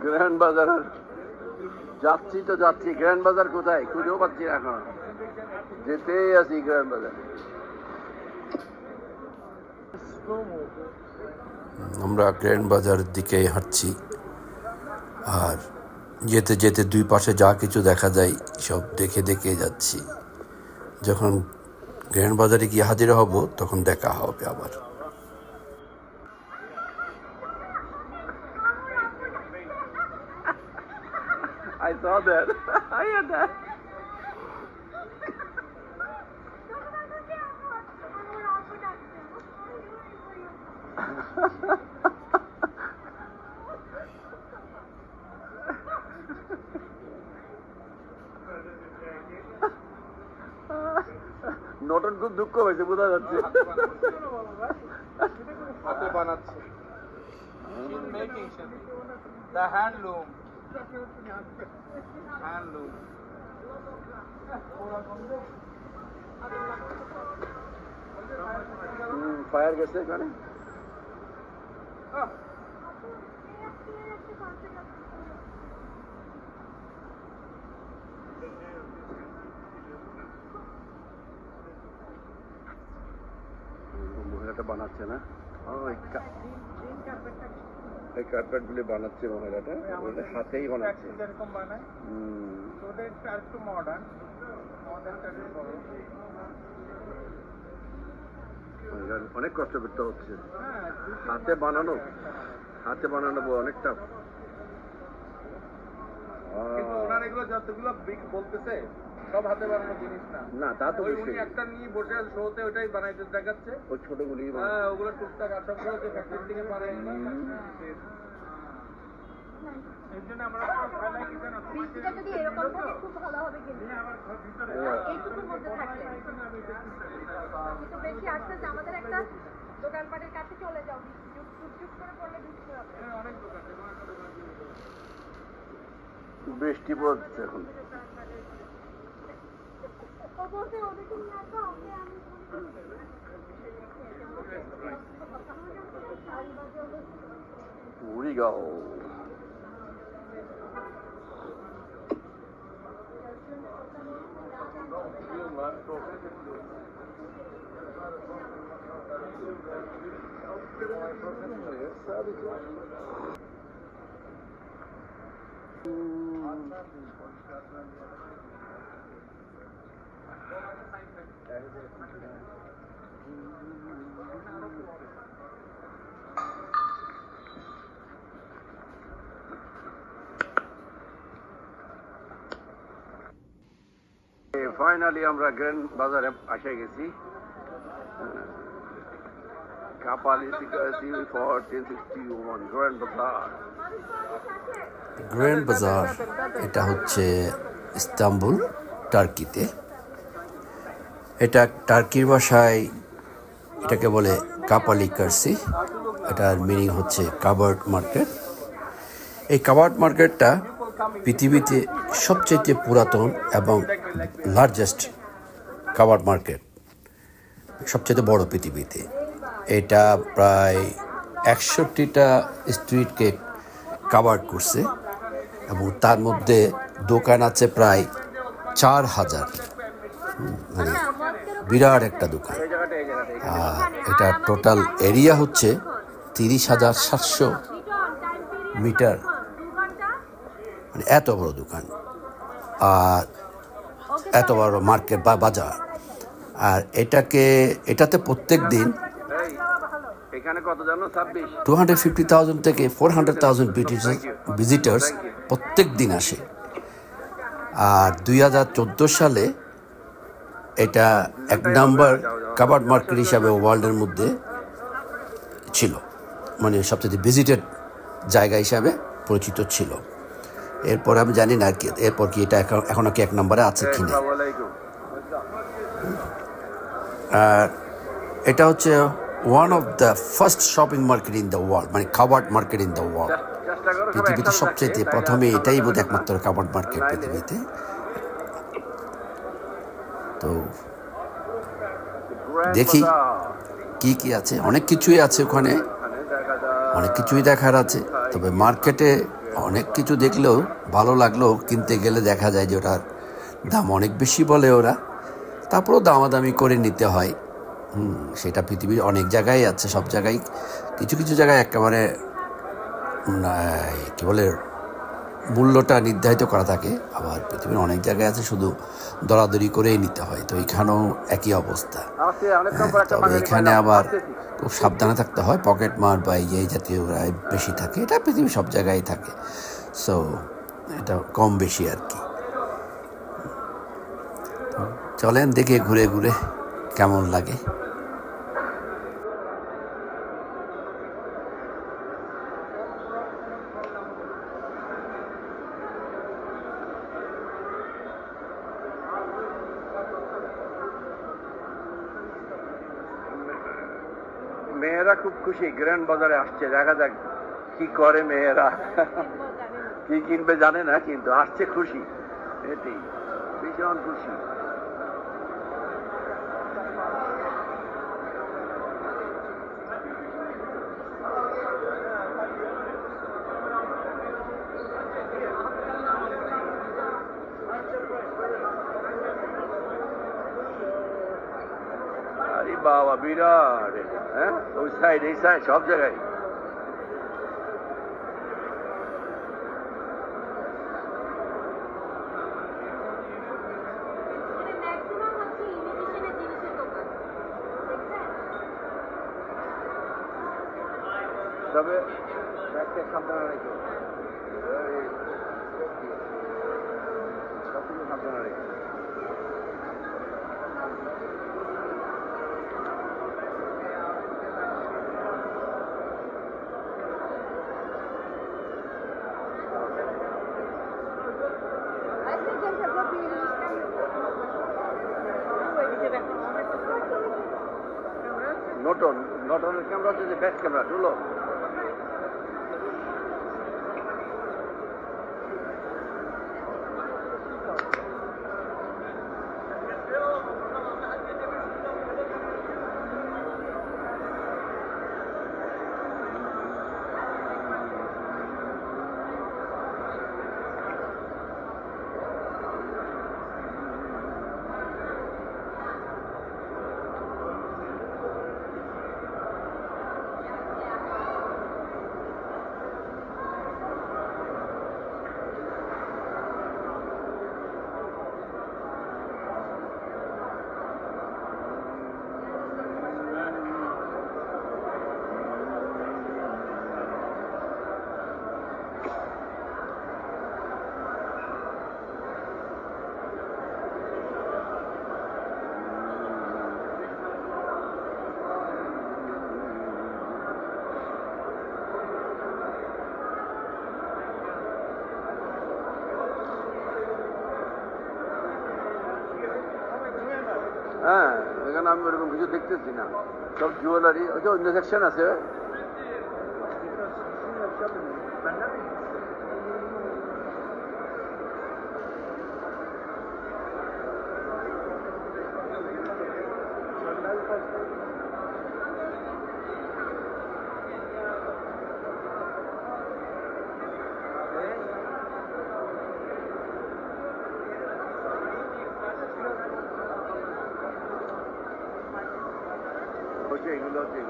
Grand বাজার যাচ্ছি তো যাচ্ছি, গ্র্যান্ড বাজার কোথায় খুঁজেও পাচ্ছি না এখন, যেতেই আছি গ্র্যান্ড বাজার। আমরা গ্র্যান্ড বাজারের দিকে হাঁটছি, আর যেতে যেতে দুই পাশে যা কিছু দেখা যায় সব দেখে দেখে যাচ্ছি। যখন গ্র্যান্ড বাজারে গিয়ে হাজির হব তখন দেখা হবে আবার। I saw that. I had that. Norton খুব দুঃখ হয়েছে, বোঝা যাচ্ছে। হাতে বানাচ্ছে, the handloom. ফায়ার গেছে এখানে। মহিলাটা বানাচ্ছে না, এই কার্পেট গুলি বানাচ্ছে মহিলাটা, হাতেই বানাচ্ছে। অনেক কষ্ট করতে হচ্ছে, হাতে বানানো অনেকটা। যতগুলো বলতেছে সব হাতে বানানো জিনিস না, তা তো একটা নিয়ে বসে শোতে ওটাই বানাইতে দেখাচ্ছে, ওই ছোটগুলি ওগুলো টুকটাক আর সবগুলো ফ্যাক্টরি থেকে বানাই। আমাদের একটা দোকানপাটের কাছে চলে যাও, করে পড়লে বৃষ্টি হবে। বৃষ্টি পড়ছে এখন। Urigal. ফাইনালি আমরা গ্র্যান্ড বাজারে এসে গেছি। গ্র্যান্ড বাজার এটা হচ্ছে ইস্তাম্বুল, টার্কিতে। এটা টার্কির ভাষায় এটাকে বলে কাপালি কার্সি। এটার মিনিং হচ্ছে কাভার্ড মার্কেট। এই কাভার্ড মার্কেটটা পৃথিবীতে সবচেয়ে পুরাতন এবং লার্জেস্ট কাভার্ড মার্কেট, সবচেয়ে বড় পৃথিবীতে। এটা প্রায় 61টা স্ট্রিটকে কাভার করছে এবং তার মধ্যে দোকান আছে প্রায় 4000, মানে বিরাট একটা দোকান। আর এটা টোটাল এরিয়া হচ্ছে 30,700 মিটার, মানে এত বড় দোকান আর এত বড় মার্কেট বা বাজার। আর এটাতে প্রত্যেক দিন 250,000 থেকে 400,000 ভিজিটার্স প্রত্যেক দিন আসে। আর 2014 সালে এটা 1 নম্বর কাভার্ড মার্কেট হিসাবে ওয়ার্ল্ডের মধ্যে ছিল, মানে সবচেয়ে ভিজিটেড জায়গা হিসাবে পরিচিত ছিল। এরপর আমি জানি না এরপর কি এটা এখনো কি 1 নম্বরে আছে কিনা। আর এটা হচ্ছে one of the first shopping market in the world, মানে covered market in the world. পৃথিবীতে সবচেয়ে প্রথমে এটাই বোধ একমাত্র কাভার্ড মার্কেট পৃথিবীতে। তো দেখি কি কি আছে, অনেক কিছুই আছে ওখানে, অনেক কিছুই দেখার আছে। তবে মার্কেটে অনেক কিছু দেখলেও ভালো লাগলেও কিনতে গেলে দেখা যায় যে ওটার দাম অনেক বেশি বলে ওরা, তারপরেও দামাদামি করে নিতে হয়। সেটা পৃথিবীর অনেক জায়গায় আছে, সব জায়গায় কিছু কিছু জায়গায় একেবারে কী বলে মূল্যটা নির্ধারিত করা থাকে, আবার পৃথিবীর অনেক জায়গায় আছে শুধু দরাদরি করেই নিতে হয়। তো এখানেও একই অবস্থা। তবে এখানে আবার খুব সাবধানে থাকতে হয়, পকেট মার বা এই জাতীয় বেশি থাকে, এটা পৃথিবীর সব জায়গায় থাকে। সো এটা কম বেশি আর কি। চলেন দেখে ঘুরে ঘুরে কেমন লাগে। মেয়েরা খুব খুশি, গ্র্যান্ড বাজারে আসছে, দেখা যাক কি করে মেয়েরা। কি কিনবে জানে না, কিন্তু আসছে খুশি, এটি ভীষণ খুশি। আরে বাবা বিরাট, হ্যাঁ ওই সাইড এই সাইড সব জায়গায়। তবে ব্যাগটা সাবধানে রেখো, সবকিছু সাবধানে রেখো। নটনের ক্যামেরা হচ্ছে যে বেস্ট ক্যামেরা, তুলো। হ্যাঁ, এখানে আমি ওরকম কিছু দেখতেছি না, সব জুয়েলারি। ওই যে অন্য সেকশন আছে, এগুলো হচ্ছে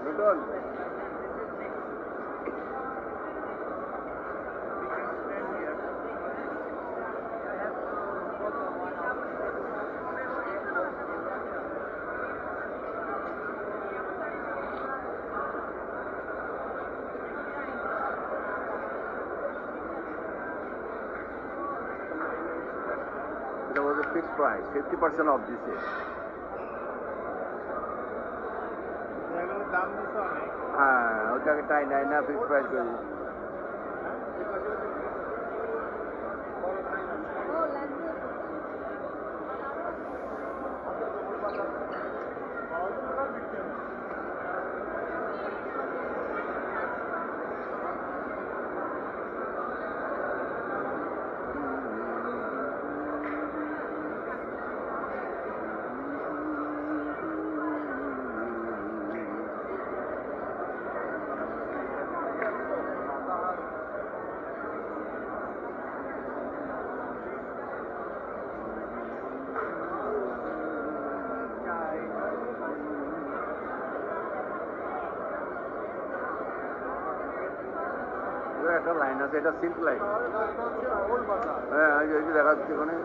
নতুন। There was a fixed price, 50% off this year. হ্যাঁ, ওটাকে টাই নাই না, ফিক্সড প্রাইস করে দিচ্ছি। একটা লাইন আছে, এটা সিল্ক লাইন। হ্যাঁ, দেখা যাচ্ছে ওখানে